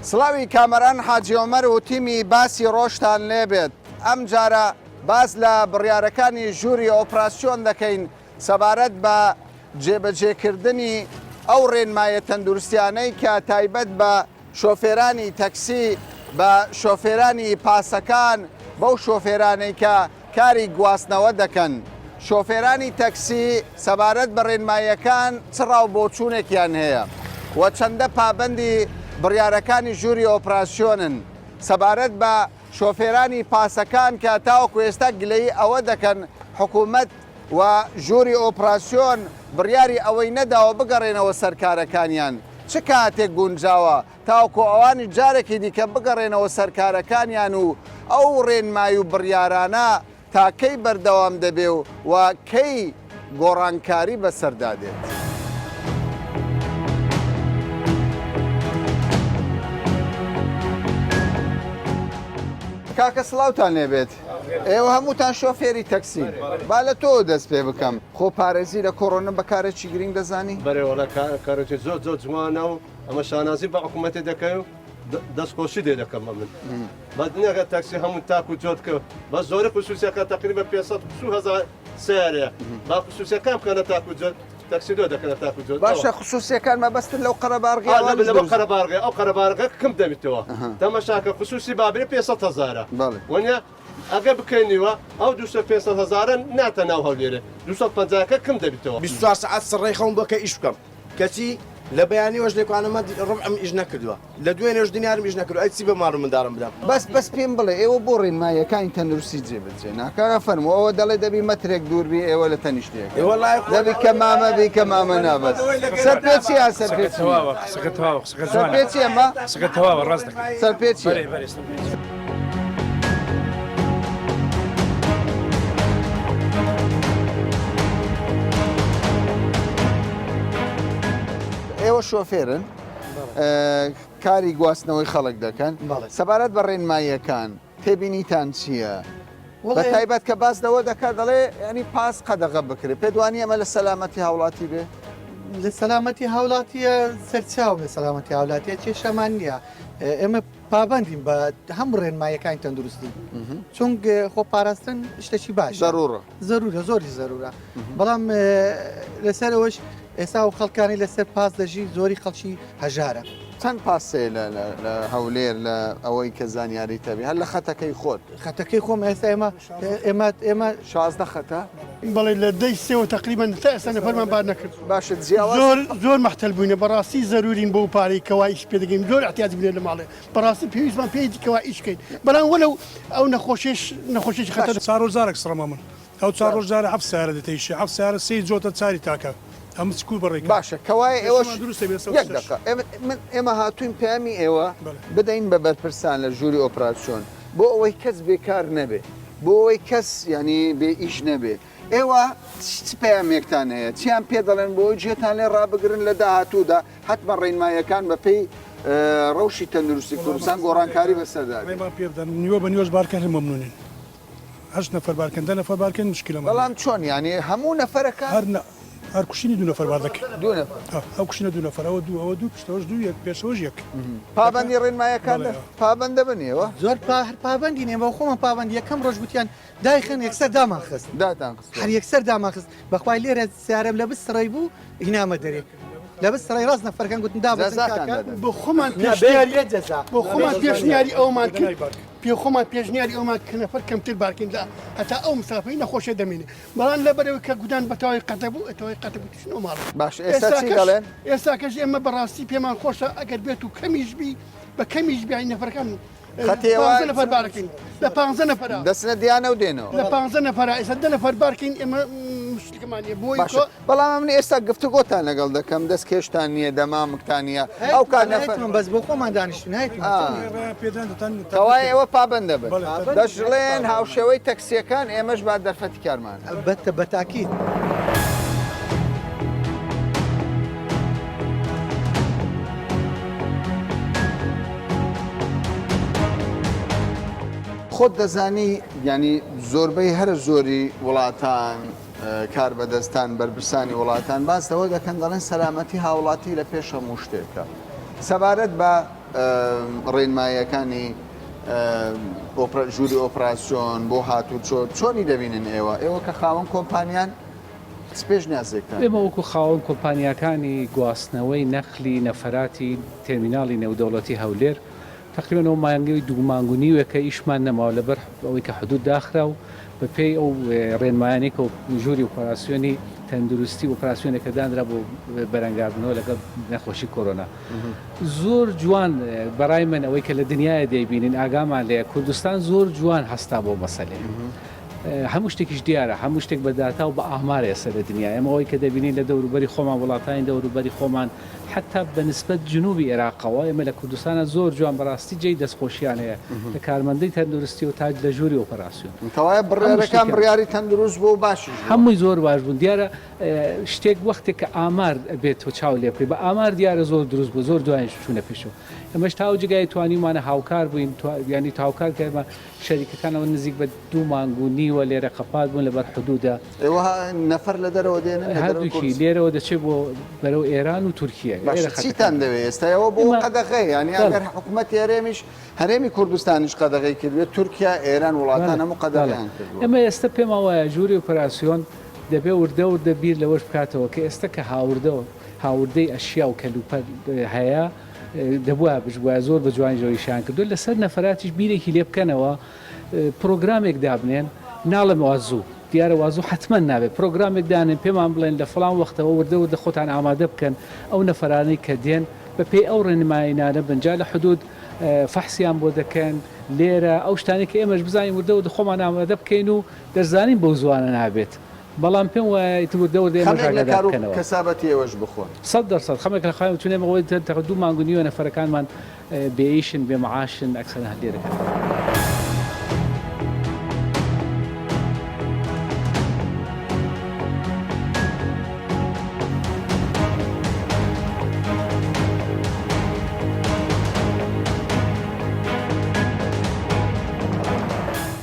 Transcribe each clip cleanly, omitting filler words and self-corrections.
سڵاوی کامەران حاجی عومەر و تیمی باسی ڕۆژتان لێبێت. ئەم جارە باس لە بڕیارەکانی ژووری ئۆپراسیۆن دەکەین سەبارەت بە جێبەجێکردنی ئەو ڕێنمایە تەندروستیانەی کە تایبەت بە شۆفێرانی تەکسی، بە شۆفێرانی پاسەکان، بەو شۆفێرانەی کە کاری گواستنەوە دەکەن. شۆفێرانی تەکسی سەبارەت بە ڕێنمایەکان چ ڕاو بۆچوونێکیان هەیە و چەندە پابەندی بڕیارەکانی ژووری ئۆپراسیۆنن. سەبارەت بە شۆفێرانی پاسەکان کە تاوەکو ئێستا گلەی ئەوە دەکەن حکوومەت و ژووری ئۆپراسیۆن بڕیاری ئەوەی نەداوە بگەڕێنەوە سەرکارەکانیان. چ کاتێک گونجاوە تاوەکو ئەوانی جارێکی دیکە بگەڕێنەوە سەرکارەکانیان و ئەو ڕێنمای و بڕیارانە تاکەی بەردەوام دەبێ و کەی گۆڕانکاری بەسەردادێت. کاکە سڵاوتان لێبێت. ئێوە هەمووتان شۆفێری تەکسین. با لە تۆ دەست پێ بکەم. خۆ پارێزی لە کۆڕۆنە بەکارێکی گرنگ دەزانی؟ بەرێوەڵە کارێکی زۆر زۆر جوانە و ئەمە شانازی بە حکوومەتی دەکەی و دەستخۆشی دێ دەکەم من. بە دنیاگە تاکسی هەموو تاک و جۆت کرد بە زۆری خصوصیەکە تقریبا 500,000 سیارەیە. با خصوصیەکان بکەنە تاک و جۆت تاکسی دۆ دەکەنە تاک و جۆت. باشە خصوصیەکان مەبەستن لەو قەرەباڕگی لەو قەرەباڕگە ئەو قەرەباڕگە کەم دەبێتەوە. تەماشاکە خصوصی بابێ 500,000 وەنیا ئەگە بکەینیوە ئەو 500,000 ناتە ناو هەولێرە 250کە کەم دەبێتەوە. 24 ساعت سڕێ خەون بۆکە ئیش بکەم کەچی لە بەیانیوەش لێکوانەمە ڕەم ئیش نەکردووە لە دوێنێش دنیارم ئیش نەکردو ئەی چی بە ماڕ منداڵم بدەم. بەس پێم بڵێ ئێوە بۆ ڕێنمایەکانی تەندروستی جێبەجێ ناکارە فەرمو ئەوە دەڵێ دەبی مەترێک دووربی ئێوە لە تەنیشتێک دەبی کە مامە بی کە مامە نابەت سەرپێچی یا سەرپێچی سەرپێچی ئەمە سەرپێچی ئێوە شۆفێرن کاری گواستنەوەی خەڵک دەکەن سەبارەت بە ڕێنماییەکان تێبینیتان چییە؟ بە تایبەت کە باس دەوە دەکات دەڵێ ینی پاس قەدەغە بکرێت پێدوانی ئەمە لە سەلامەتی هاوڵاتی بێ؟ لە سەلامەتی هاوڵاتیە سەرچاو بێ سەلامەتی هاوڵاتیە کێشەمان نییە ئێمە پابندیم بە هەموو ڕێنمایەکانی تەندروستی چونک خۆ پاراستن شتێکی باش زەرورە زۆری زەرورە بەڵام لەسەرەوەش ئێستا و خەڵکانی لەسەر پاس دەژی زۆری خەڵکی هەژارە. چەند پاسێ لە هەولێر لە ئەوەی کە زانیاری تەبی هەر لە خەتەکەی خۆت خەتەکەی خۆم ئێستا ئێمە 16 خەتە؟ بەڵێ لە دەی سێوە تقریبان تا ئێستا نەفەرمان بار نەکرد. باشە زۆر مەحتەل بووینە بەڕاستی زەرورین بۆ پارەی کەوا ئیش پێ دەگەین زۆر احتیاج بنێ لە ماڵێ بەڕاستی پێویستمان پێیتی کەوا ئیشکەین بەڵام وەلەو ئەو نەخۆشیش خەتەر چارۆزارێک سڕەما من ئەو چارۆژارە هەفت سیارە دەتەیشی هەفت سیارە سێ جۆتە چاری تاکە ئەم چکو بڕێک باشە کەوای ئێوە ئێمە هاتوین پامی ئێوە بدەین بە بەرپرسان لە ژووری ئۆپراسیۆن بۆ ئەوەی کەس بێکار نەبێ بۆ ئەوەی کەس ینی بێ ئیش نەبێ ئێوە چ پامێکتان هەیە چیان پێ دەڵێن بۆی جێتان لێ ڕابگرن لە داهاتوودا حتممە ڕێنمایەکان بەپێی ڕەوشی تەندروستی کوردستان گۆڕانکاری بەسەردا پێدان نیوە بە نیوەش بارکەن مەمنونین 8 نەفەر بارکەن 10 نەفەر بارکەن مشکلە بەڵام چۆن ینی هەموو نەفەرەکە هەر کوشتنی 2 نەفەر باردەکە ئەو کوشتنە 2 نەفەر ئەوە دوو پشتەوەش دوو یەک پێشەوەش یەک پابندی ڕێنمایەکان پابندە بنیەوە زۆر هەر پابندی نێ بە خۆمە پابند یەکەم ڕۆژ گوتیان دایخن یەکسەر دامان خست هەر یەکسەر دامان خست بەخوای لێرە سیارەم لە بسڕی بوو هینامە دەرێ لە بسڕی ڕاست نەفەرەکان گوتن بۆ خۆمان پێشنیاری ئەومان کرد پێ خۆمان پێشنیاری ئەومان کە نەفەر کەمتر بارکەین لە هەتا ئەو مسافری نەخۆشە دەمێنێ بەڵام لەبەرەوەی کە گودان بەتەواوی قەتە بوو ئەتەوەی قەتە بوویشنەوە ماڵ باش ئێستا کەش ئێمە بەڕاستی پێمان خۆشە ئەگەر بێت و کەمیش بی بە کەمیش بیانی نەفەرەکان نەفەر بارکەین لە 15 نەفەر دەستنە دیانە و دێنەوە لە 15 نەفەر ئێستا 10 نەفەر بارکەین ئێمە مشکلمانە بۆی بەڵام من ئێستا گفتوگۆتان لەگەڵ دەکەم دەست کێشتان نییە دەمامکتان نیە ئەو کار بەس بۆ خۆمان دانیشتین کەوای ئێوە پابندە بن دەژڵێن هاوشێوەی تەکسیەکان ئێمەش با دەرفەتی کارمان بە تاکید. خۆت دەزانی ینی زۆربەی هەر زۆری وڵاتان کار بەدەستان بەرپرسانی وڵاتان باستەوە دەکەن دەڵێن سەلامەتی هاوڵاتی لە پێش هەموو شتێکە سەبارەت بە ڕێنماییەکانی ژووری ئۆپراسیۆن بۆ هاتوچۆ چۆنی دەبینن ئێوە کە خاوەن کۆمپانیان پێش نازێکتان ئێمە وەکو خاوەن کۆمپانیەکانی گواستنەوەی نەخلی نەفەراتی تێرمیناڵی نێودەوڵەتی هەولێر تقریبان ئەو مانگەی دوومانگونیوەکە ئیشمان نەماوە لەبەر ئەوەی کە حدود داخرا و بەپێی ئەو ڕێنمایانی کە ژووری ئۆپراسیۆنی تەندروستی ئۆپراسیۆنێکە دانرا بۆ بەرەنگاردنەوە لەگەڵ نەخۆشی کۆرۆنا زۆر جوان بەڕای من ئەوەی کە لە دنیاە دەیبینین ئاگامان لێ کوردستان زۆر جوان هەستا بۆ مەسەلێ هەموو شتێکیش دیارە هەموو شتێک بەداتا و بە ئامارە ئێستا لە دنیا ئەمە ئەوەی کە دەبینین لە دەوروبەری خۆمان وڵاتانی دەوروبەری خۆمان حتا بەنسبەت جنوبی عێراقەوە ئێمە لە کوردستانە زۆر جوان بەڕاستی جێی دەستخۆشیان هەیە لە کارمەندەی تەندروستی و تاج لە ژووری ئۆپراسیۆن تەوایە بڕێرەکان بڕیاری تەندروست بۆ باشی هەمووی زۆر باش بوون دیارە شتێک وەختێک کە ئامار بێت و چاو لێپڕی بە ئامار دیارە زۆر دروست بوو زۆر دوایش چوونە پێشەوە ئەمەش تاو جگای توانیمانە هاوکار بووین ینی تاوکار کردمە شەریکەکانەوە نزیک بە 2 مانگ و نیوە لێرە قەپات بوون لەبەر حدوودە ئێوە نەفەر لە دەرەوە دێنن هەردووکی لێرەوە دەچێت بۆ بەرەو ئێران و تورکیە چیتان دەوێت ئێستاەوە بۆ قەدەغی ینی ئەگەر حکوومەت هێرێمیش هەرێمی کوردستانیش قەدەغی کردوێت تورکیا ئێران وڵاتان هەموو قەدەغیان کردووە ئەمە ئێستا پێما وایە ژووری ئۆپراسیۆن دەبێ وردە بیر لەوەش بکاتەوە کە ئێستا کە هاوردەی ئەشیا و کەلوپەر هەیە دەبووە بژبووە زۆر بە جوانیەوەیشان کردو لەسەر نەفراتیش بیرێکی لێ بکەنەوە پرۆگرامێک دابنێن ناڵم وازوو دیارە وازوو حتمما نابێت پرۆگرامێک دانن پێمان بڵێن لە فڵان وەختەوە وردە خۆتان ئامادە بکەن ئەو نەفرانەی کە دێن بەپێی ئەو ڕێنمایانە بنجا لە حدود فەحسیان بۆ دەکەن لێرە ئەو شتانی کە ئێمەش بزانین وردە خۆمان ئامادە بکەین و دەزانین بەو زوانە نابێت بەڵام پێم وایە وردەوردەکەنەوە کەسابەتی ئێوەش بخۆن 100% خەمێک لە خاوێن توێنێمەوەی تەق 2 مانگونیوە نەفەرەکانمان بێئیشن بێمەعاشن ئەکسەر هەلێرەکەن.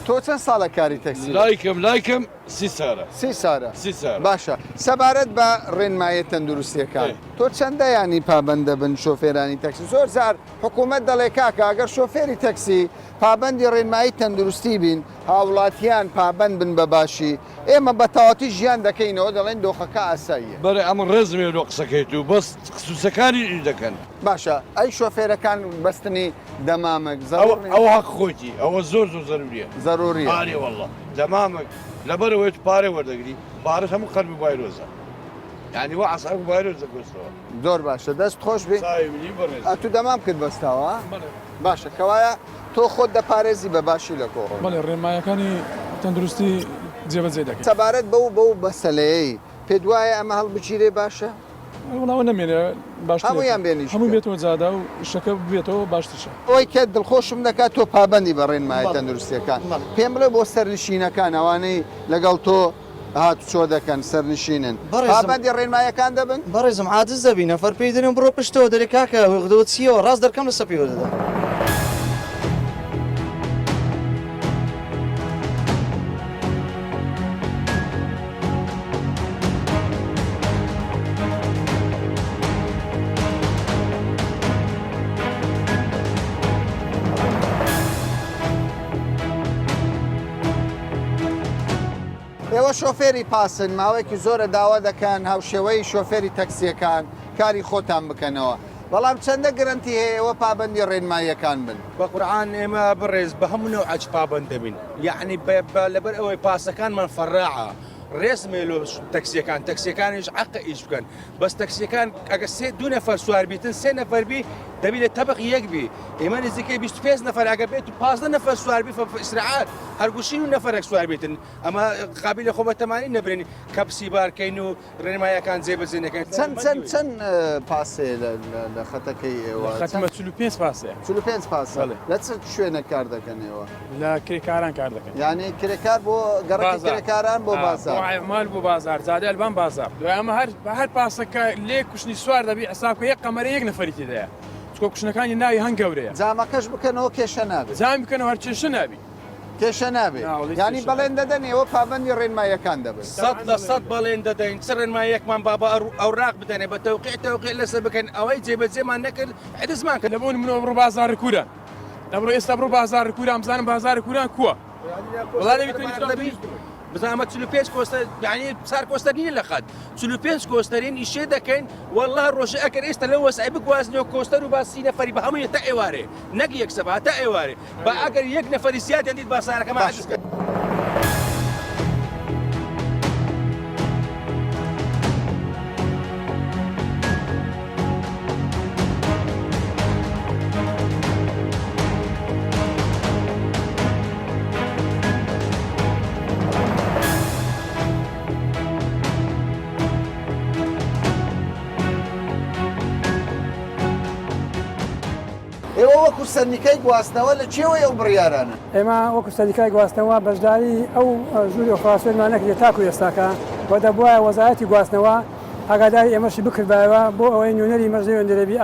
تۆ چەند ساڵە کاری تەکسی لایکم 30 سارە باشە سەبارەت بە ڕێنمایە تەندروستیەکان تۆ چەندە ینی پابندە بن شۆفێرانی تەکسی زۆر زار حکوومەت دەڵێ کاکە ئەگەر شۆفێری تەکسی پابندی ڕێنمایی تەندروستی بین هاوڵاتیان پابند بن بە باشی ئێمە بە تەواتی ژیان دەکەینەوە دەڵێن دۆخەکە ئاساییە بەرە ئەمە ڕێزمێ لۆ قسەکەیت و بەس خصوصەکانی دەکەن باشە ئەی شۆفێرەکان بەستنی دەمامک ئەو حەق خۆیتی ئەوە زۆر زەروریە زەروری ئاری وەڵڵا دەمامک لەبەرەوەی پارێ وەردەگری بارش هەموو قەرمی وایرۆزە یعنی وە عەسەر وایرۆزە گۆستەوە زۆر باشە دەست خۆش بێ تو دەمام کرد بەستاوە باشە کەوایە تۆ خۆت دەپارێزی بە باشی لە کۆڕ بەڵێ ڕێنمایەکانی تەندروستی جێبەجێ دەکەن سەبارەت بەو بەسەلەیەی پێ دوایە ئەمە هەڵبگیرێ باشە وڵاوە نامێنێ باش هەمویان بێنیش هەموو بێتەوە جادا و شەکە بێتەوە باشترشە ئەوەی کە دڵخۆشم دەکات تۆ پابندی بە ڕێنمایە تەندروستیەکان پێم بڵێ بۆ سەرنشینەکان ئەوانەی لەگەڵ تۆ هاتوچۆ دەکەن سەرنشینن پابندی ڕێنمایەکان دەبن بەڕێزم عاجز دەبی نەفەر پێی دەنێن بڕۆ پشتەوە دەرێ کاکە دەوە چیەوە ڕاست دەرکەم لە سەپیەوە دەدا ئێوە شۆفێری پاسن ماوەیەکی زۆرە داوا دەکەن هاوشێوەی شۆفێری تەکسیەکان کاری خۆتان بکەنەوە بەڵام چەندە گرنتی هەیە ئێوە پابندی ڕێنماییەکان بن بە قورعان ئێمە بڕێز بە هەموو نەوع عەج پابند دەبین یعنی لەبەر ئەوەی پاسەکانمان فەڕاعە ڕێزمێ لۆ تەکسیەکانیش عەقە ئیش بکەن بەس تەکسیەکان ئەگە 2 نەفەر سوار بیتن 3 نەفەر بی دەبی لە تەبق یەک بی ئێمە نزیکەی 25 نەفەر ئەگە بێت و 15 نەفەر سوار بی ئیسراعات هەرگوشین و نەفەرێک سوار بیتن ئەمە قابل خۆبەتەمانی نەبرێنی کەپسی بارکەین و ڕێنمایەکان جێبەجێ نەکەین چەند پاسێ لە خەتەکەی ئێوە خەتمە 45 پاسێ 45 پاسە لە چ شوێنە کار دەکەن ئێوە لە کرێکاران کار دەکەن یعنی کرێکار بۆ گەڕەکی کرێکاران بۆ بازار مال بۆ بازار زادە ئەلبان بازار دوای ئەمە هەر پاسەکە لێ کوشتنی سوار دەبی حسابکە یەک قەمەرە یەک نەفەری دەیە چکۆ کوشتنەکانی ناوی هەنگ گەورەیە جامەکەش بکەنەوە کێشە نابێت جام بکەنەوە هەر کێشە نابی کێشە نابێت ناوڵی ینی کێشە بەڵێن دەدەن ئێوە پابندی ڕێنمایەکان دەبن 100% بەڵێن دەدەین چ ڕێنمایەکمان بابا ئەوراق بدەنێ بە تەوقیع لەسەر بکەن ئەوەی جێبەجێمان نەکرد حدزمان کە لەبوون منەوە بڕۆ بازار کورە لەبڕۆ ئێستا بڕۆ بازار کورە بزانم بازار کوران کووە بزانمە 45 کۆستە یعنی سار کۆستەر نیە لە خەت 45 کۆستەرین ئیشێ دەکەین والله ڕۆژە ئەگەر ئێستا لە وەسای بگوازنەوە کۆستەر و باسی نەفەری بە هەمووی تا ئێوارێ نەک یەک سەبا تا ئێوارێ بە ئەگەر یەک نەفەری سیاتیان دیت باسارەکەمان حەجز کرد. ئێوە وەکو سەرنیکای گواستنەوە لە چێوە ئەو بڕیارانە ئێمە وەکو سەرنیکای گواستنەوە بەشداری ئەو ژووری ئۆپراسیۆنمان نەکرێت تاکو ئێستاکە بۆ دەبووە وەزارەتی گواستنەوە ئاگاداری ئێمەشی بکردایەوە بۆ ئەوەی نوێنەری مەرجەی وێنەرەبی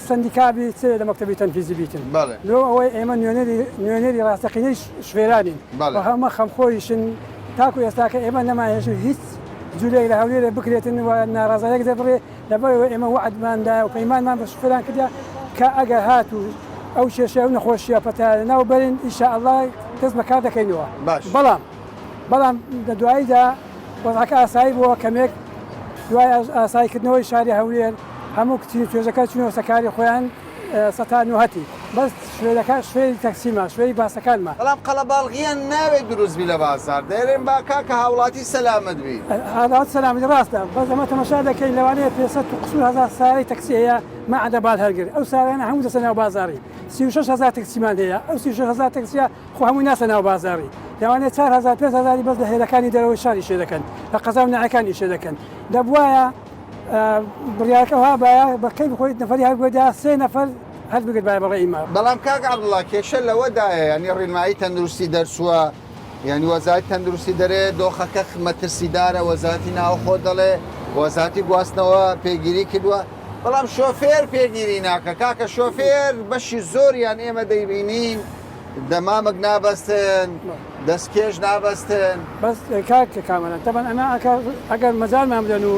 سەندیکابی چ لە مەکتەبی تەنفیزی بیتن لۆ ئەوەی ئێمە نوێنەری ڕاستەقینەی شوێرانین بە هەمە خەمخۆریشن تاکو ئێستاکە ئێمە نەمایێش هیچ جوولێک لە هەولێرە بکرێتن و ناڕازایەک دەبڕێ لەبەرەوە ئێمە وعدماندا و پەیمانمان بە شوێران کردیا کە ئەگەر هات و ئەو کێشە و نەخۆشیە پەتالە ناو بەرین ئینشاءالله دەست بەکار دەکەینەوە بەڵام لە دواییدا وەزعەکە ئاسایی بووە کەمێک دوای ئاساییکردنەوەی شاری هەولێر هەموو کچی توێژەکە چونەوە سەکاری خۆیان سەتا نوهەتی بەس شوێرەکە شوێری تەکسیمان شوێری باسەکانمان بەڵام قەڵەباڵغیان ناوێت دروستبی لە بازار دەێرێن با کاکە هاوڵاتی سەلامت بی هاوڵاتی سەلامەتی ڕاستە بەس ئەمە تەماشا دەکەین لەوانەیە 500,000 سارەی تەکسی هەیە مەعدە بال هەرگر ئەو سارانە هەموو دەسە ناو بازاری 36,000 تەکسیمان هەیە ئەو 36,000 تەکسیە خۆ هەمووی ناسە ناو بازاری لەوانەیە 4,000-5,000 بەس لە هێلەکانی دەرەوەی شاری شێ دەکەن لە قەزا و ناحەکانی شێ دەکەن دەبوایە بڕیارەکە وا باە بەکەی بخۆی نەفەری هەرگوێدا 3 نەفەر هەر بگرت بای بەڕێ ئیما بەڵام کاک عەبدوڵڵا کێشە لەوەدایە ینی ڕێنمایی تەندروستی دەرچووە ینی وەزارەتی تەندروستی دەرێ دۆخەکە مەترسیدارە وەزارەتی ناوخۆ دەڵێ وەزارەتی گواستنەوە پێگیری کردووە بەڵام شۆفێر پێگیری ناکە کاکە شۆفێر بەشی زۆریان ئێمە دەیبینین دەمامک نابەستن دەستکێش نابەستن بەس کاکە کامەران تەبەن ئەمە ئەگەر مەجالمان بدەن و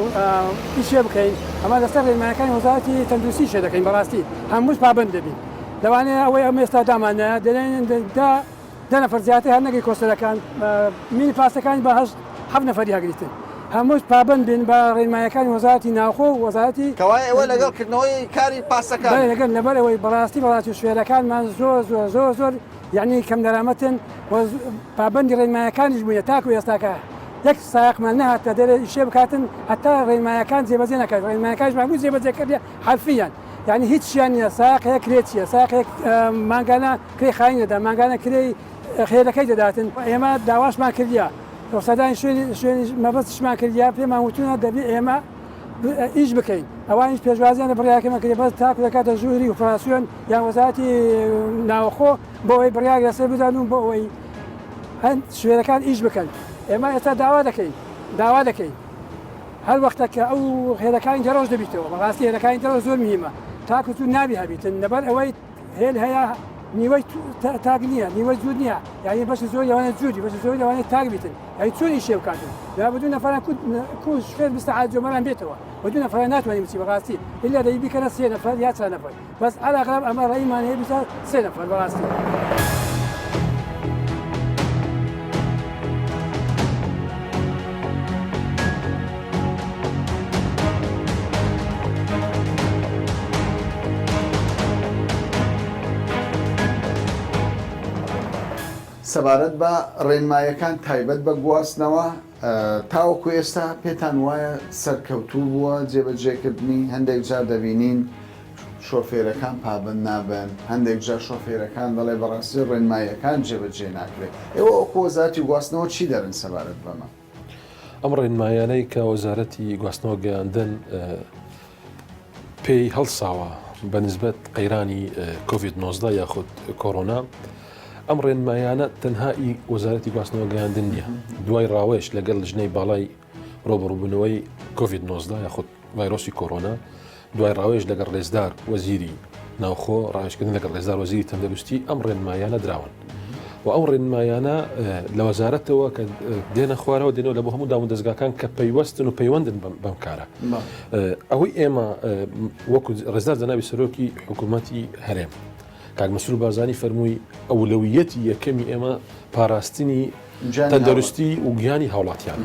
ئیشێ بکەین ئەمە لەسەر ڕێنماییەکانی وەزارەتی تەندروستی شێ دەکەین بەڕاستی هەمووش پابند دەبین لەوانەیە ئەوەی ئەمە ئێستا دامانە دەڵێن 10 نەفەر زیاتر هەر نەگەی کۆستەرەکان مینی پاسەکانی بە 7 نەفەری هەگریتن هەمووش پابند بین بە ڕێنماییەکانی وەزارەتی ناوخۆ و وەزارەتی کەوای ئەوە لەگەڵکردنەوەی کاری پاسەکان لەگەڵ لەبەرەوەی بەڕاستی وڵاتی شوێرەکانمان زۆر یعنی کەم دەرامەتن پابندی ڕێنماییەکانیش بووە تاکو ئێستاکە یەک سایقمان نەهاتە دەرێ ئیشێ بکاتن هەتا ڕێنماییەکان جێبەجێ نەکات ڕێنماییەکانیش هەموو جێبەجێ کردی حرفیان یعنی هیچ شیان نییە ساقەیە کرێت چیە ساقەیەک مانگانە کرێ خاین دەدا مانگانە کرێی خێرەکەی دەداتن ئێمە داواشمان کردیا سەدان شوێنی مەبەستشمان کردیا پێمان وتونە دەبێت ئێمە ئیش بکەین ئەوانیش پێشوازیان لە بڕیارەکەمە کردێ بەس تاکو دەکاتە ژووری ئۆپراسیۆن یان وەزارەتی ناوخۆ بۆ ئەوەی بڕیار لەسەر بدەن و بۆ ئەوەی هەند شوێنەکان ئیش بکەن ئێمە ئێستا داوا دەکەین هەر وەختە کە ئەو هێلەکانی دەرۆژ دەبیتەوە بەڕاستی هێلەکانی دەرۆژ زۆر میهمە تاکو تو نابی هەبیتن لەبەر ئەوەی هێل هەیە نیوەی تاگ نییە نیوەی جوود نییە یعنی بەشی زۆر لەوانێت جوودی بەشی زۆر لەوانێت تاگ بیتن یعنی چۆنی شێ بکاتن یا بەدوو نەفەران کوژ فێر بستەعاد جۆمەران بێتەوە بەدوو نەفەران ناتوانین بچی بەڕاستی ئللا دەی بیکەنە 3 نەفەر یا 4 نەفەر بەس عەلاقەم ئەمە ڕێیمان هەیە بچە 3 نەفەر بەڕاستی سەبارەت بە ڕێنماییەکان تایبەت بە گواستنەوە تاوەکو ئێستا پێتان وایە سەرکەوتوو بووە جێبەجێکردنی هەندێک جار دەبینین شۆفێرەکان پابند نابن هەندێک جار شۆفێرەکان دەڵێ بەڕاستی ڕێنماییەکان جێبەجێ ناکرێت ئێوە وەکو وەزارەتی گواستنەوە چی دەرن سەبارەت بەمە ئەم ڕێنمایانەی کە وەزارەتی گواستنەوە گەیاندن پێی هەڵساوە بە نسبەت قەیرانی کۆڤید-19 یاخود کۆڕۆنا ئەم ڕێنمایانە تەنهایی وەزارەتی گواستنەوە گەیاندن نییە دوای ڕاوێش لەگەڵ ژنەی باڵای ڕۆبڕووبوونەوەی کۆڤید-19 یاخود ڤایرۆسی کۆڕۆنا دوای ڕاوێش لەگەڵ ڕێزدار وەزیری ناوخۆ ڕاوێشکردن لەگەڵ ڕێزدار وەزیری تەندروستی ئەم ڕێنمایانە دراون و ئەو ڕێنمایانە لە وەزارەتەوە کە دێنە خوارەوە دێنەوە لە بۆ هەموو دام و دەستگاکان کە پەیوەستن و پەیوەندن بەم کارە ئەوەی ئێمە وەکو ڕێزدار جەنابی سەرۆکی حکوومەتی هەرێم کاک مەسرور بارزانی فەرمووی ئەولەویەتی یەکەمی ئێمە پاراستنی تەندەروستی و گیانی هاوڵاتیان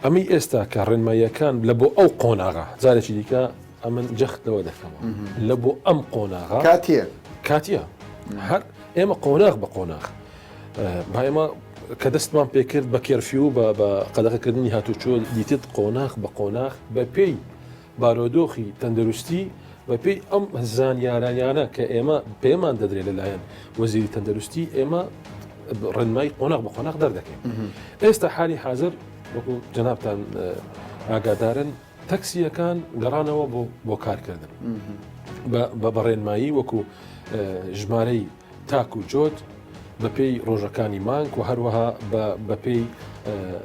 ئەمەی ئێستا کە ڕێنماییەکان لە بۆ ئەو قۆناغا جارێکی دیکە ئەمن جەختەوە دەکەمەوە لە بۆ ئەم قۆناغا کاتیە هەر ئێمە قۆناغ بە قۆناغ با ئێمە کە دەستمان پێکرد بە کێرفی و بە قەدەغەکردنی هاتوچۆ دیتت قۆناغ بە قۆناغ بە پێی بارۆدۆخی تەندەروستی بە پێی ئەم زانیارانیانە کە ئێمە پێمان دەدرێت لەلایەن وەزیری تەندەروستی ئێمە ڕێنمایی قۆناغ بە قۆناغ دەردەکەین ئێستا حالی حاضر وەکو جەنابتان ئاگادارن تەکسیەکان گەڕانەوە بۆ کارکردن بە ڕێنمایی وەکو ژمارەی تاک و جۆت بە پێی ڕۆژەکانی مانگ و هەروەها بە پێی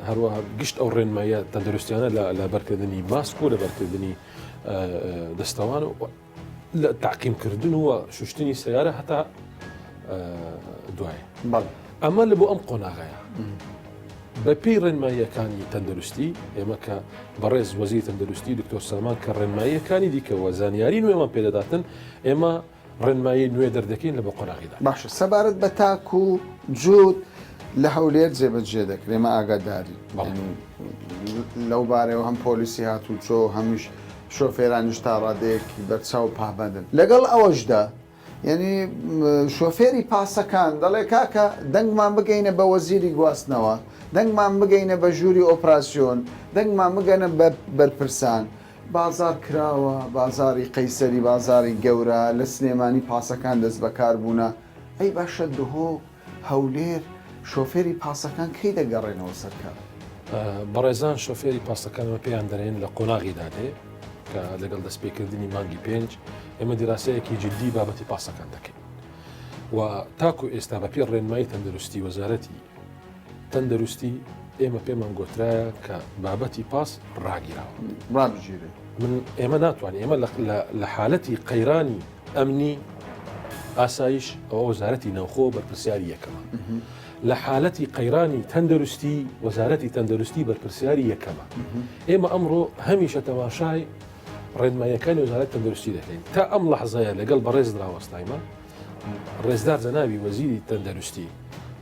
هەروەها گشت ئەو ڕێنمایە تەندەروستیانە لە بەرکردنی ماسک و لە بەرکردنی دەستەوان و لە تاقیمکردن و شوشتنی سیارە هەتا دوایە ئەمە لە بۆ ئەم قۆناغایە بە پێی ڕێنماییەکانی تەندەروستی ئێمە کە بەڕێز وەزیری تەندەروستی دکتۆر سامان کە ڕێنماییەکانی دیکەوە زانیاری نوێمان پێدەداتن ئێمە ڕێنمایی نوێ دەردەکەین لە بە قۆناغیدا باشە سەبارەت بە تاک و جووت لە هەولێر جێبەجێ دەکرێت ئێمە ئاگاداری لەو بارەوە هەم پۆلیسی هاتوچۆ هەمیش شۆفێرانیش تا ڕادەیەکی بەرچاو پابندن لەگەڵ ئەوەشدا یعنی شۆفێری پاسەکان دەڵێ کاکە دەنگمان بگەینە بە وەزیری گواستنەوە دەنگمان بگەینە بە ژووری ئۆپراسیۆن دەنگمان بگەنە بە بەرپرسان بازار کراوە بازاری قەیسەری بازاری گەورە لە سلێمانی پاسەکان دەست بەکار بوونە ئەی باشە دهۆ هەولێر شۆفێری پاسەکان کەی دەگەڕێنەوە سەرکار بەڕێزان شۆفێری پاسەکانەوە پێیان دەرێن لە قۆناغی دادێ کە لەگەڵ دەستپێکردنی مانگی 5 ئێمە دیراسەیەکی جددی بابەتی پاسەکان دەکەین و تاکو ئێستا بە پێ ڕێنمایی تەندەروستی وەزارەتی تەندەروستی ئێمە پێمان گۆترایە کە بابەتی پاس ڕاگیراوە ڕابژیرێ من ئێمە ناتوانین ئێمە لە حالەتی قەیرانی ئەمنی ئاسایش ئەوە وەزارەتی نەوخۆ بەرپرسیاری یەکەمە لە حالەتی قەیرانی تەندەروستی وەزارەتی تەندەروستی بەرپرسیاری یەکەمە ئێمە ئەمڕۆ هەمیشە تەماشای ڕێنماییەکانی وەزارەتی تەندەروستی دەکەین تا ئەم لەحزەیە لەگەڵ بەڕێز دراوەستایمە ڕێزدار جەنابی وەزیری تەندەروستی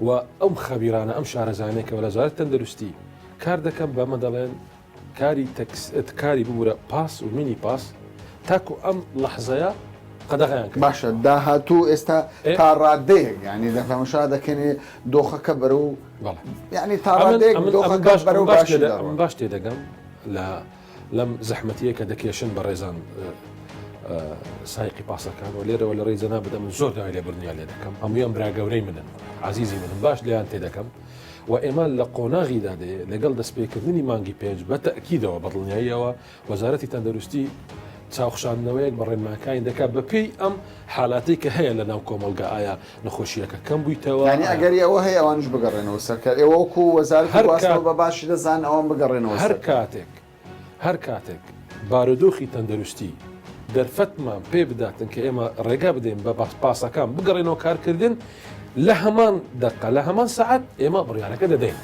و ئەم خەبیرانە ئەم شارەزانەیە کە وەزارەتی تەندەروستی کار دەکەم بەمە دەڵێن کاری ببوورە پاس و مینی پاس تاکو ئەم لەحزەیە قەدەغیان باشە داهاتوو ئێستا تا ڕادەیەک ینی دەفەمەشا دەکەنێ دۆخەکە بەرە و ینی تاڕادەیەک دۆخەکە بەرە و باش تێدەگەم لەم زەحمەتیە کە دەکێشن بە ڕێزان سایقی پاسەکان و لێرەوە لە ڕێی جەناب بدەم زۆر داوای لێ بردنیا لێ دەکەم هەموویان براگەورەی منن عزیزی منم باش لیان تێدەکەم و ئێمە لە قۆناغی دادێ لەگەڵ دەستپێکردنی مانگی 5 بە تەکیدەوە بەدڵنیاییەوە وەزارەتی تەندەروستی چاوخشاندنەوەیەک بە ڕێنماکانی دەکات بە پێی ئەم حالاتی کە هەیە لە ناو کۆمەلگا ئایا نەخۆشیەکە کەم بوویتەوە ینی ئەگەری ئەوە هەیە ئەوانش بگەڕێنەوە سەرکار ئێوەکو وەزارەتی بە باشی دەزان ئەوان بگەڕێنەوە هەر کاتێک بارودۆخی تەندەروستی دەرفەتمان پێ بداتن کە ئێمە ڕێگا بدەین بە پاسەکان بگەڕێنەوە کارکردن لە هەمان دقە لە هەمان سعات ئێمە بڕیارەکە دەدەین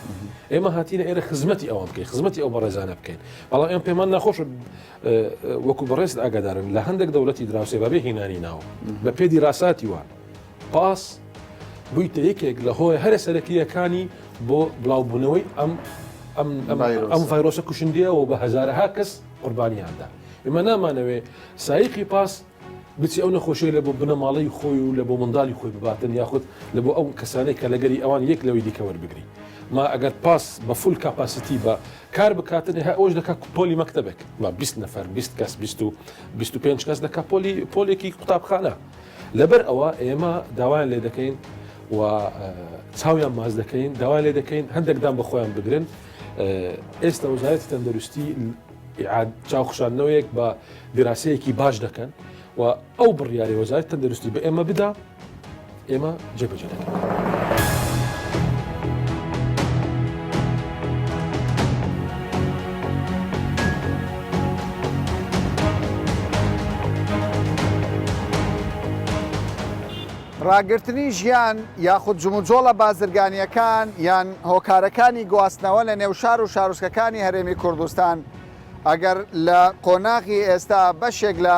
ئێمە هاتیینە ئێرە خزمەتی ئەوان بکەین خزمەتی ئەو بەڕێزانە بکەین بەڵام ئێمە پێمان ناخۆش وەکو بەڕێز ئاگادارن لە هەندێک دەوڵەتی دراوسێ بەبێ هێنانی ناوە بە پێدی ڕاستی وان پاس بوویتە یەکێک لە هۆی هەرە سەرەکیەکانی بۆ بڵاوبوونەوەی ئەم ڤایرۆسە کوشندیەوە بە هەزارەها کەس قوربانیاندا ئێمە نامانەوێ سایقی پاس بچی ئەو نەخۆشی لە بۆ بنەماڵی خۆی و لە بۆ منداڵی خۆی بباتن یاخود لە بۆ ئەو کەسانەی کە لەگەری ئەوان یەک لەوەی دیکە وەربگری ما ئەگەر پاس بە فول کاپاسیتی بە کار بکاتن ئەوش دەکات پۆلی مەکتەبێک ما 20 نەفەر 20 کەس 25 کەس دەکات پۆلێکی قوتابخانە لەبەر ئەوە ئێمە داوایان لێ دەکەین و چاویان ماز دەکەین داوای لێ دەکەین هەندێکدان بە خۆیان بگرن ئێستا وەزارەتی تەندەروستی چاوخشاندنەوەیەک بە دیراسەیەکی باش دەکەن و ئەو بڕیاری وەزارەتی تەندەروستی بە ئێمە بدا ئێمە جێبەجێ دەکەین. ڕاگررتنی ژیان یاخود جموجۆڵە بازرگانیەکان یان هۆکارەکانی گواستنەوە لە نێو شار و شارۆچکەکانی هەرێمی کوردستان ئەگەر لە قۆناغی ئێستا بەشێک لە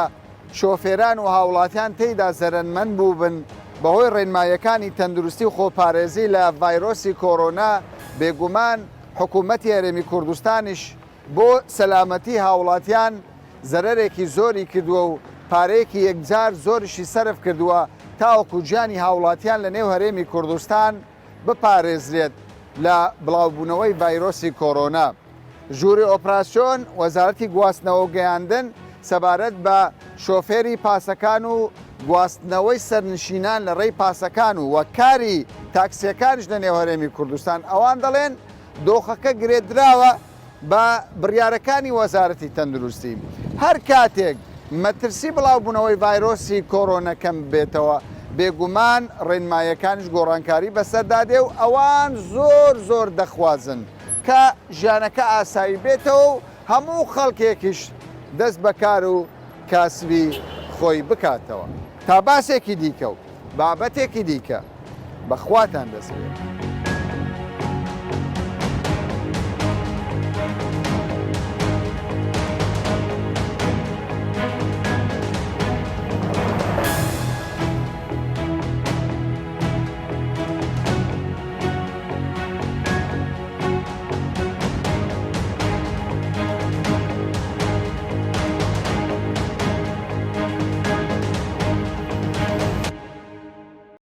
شۆفێران و هاوڵاتیان تێیدا زەرەنمەند بوو بن بەهۆی ڕێنمایەکانی تەندروستی و خۆپارێزی لە ڤایرۆسی کۆرۆنا بێگومان حکوومەتی هەرێمی کوردستانیش بۆ سەلامەتی هاوڵاتیان زەرەرێکی زۆری کردووە و پارەیەکی یەکجار زۆریشی سەرف کردووە تاوەکو گیانی هاوڵاتیان لە نێو هەرێمی کوردستان بپارێزرێت لە بڵاوبوونەوەی ڤایرۆسی کۆرۆنا. ژووری ئۆپراسیۆن وەزارەتی گواستنەوە و گەیاندن سەبارەت بە شۆفێری پاسەکان و گواستنەوەی سەرنشینان لە ڕێی پاسەکان و وەکاری تاکسیەکانش لە نێو هەرێمی کوردستان ئەوان دەڵێن دۆخەکە گرێدراوە بە بڕیارەکانی وەزارەتی تەندروستی. هەر کاتێک مەترسی بڵاوبوونەوەی ڤایرۆسی کۆرۆنەکەم بێتەوە بێگومان ڕێنمایەکانش گۆڕانکاری بەسەردادێ و ئەوان زۆر دەخوازن کە ژیانەکە ئاسایی بێتەوە و هەموو خەڵکێکیش دەست بەکار و کاسبی خۆی بکاتەوە. تا باسێکی دیکە و بابەتێکی دیکە بەخواتان دەسێت.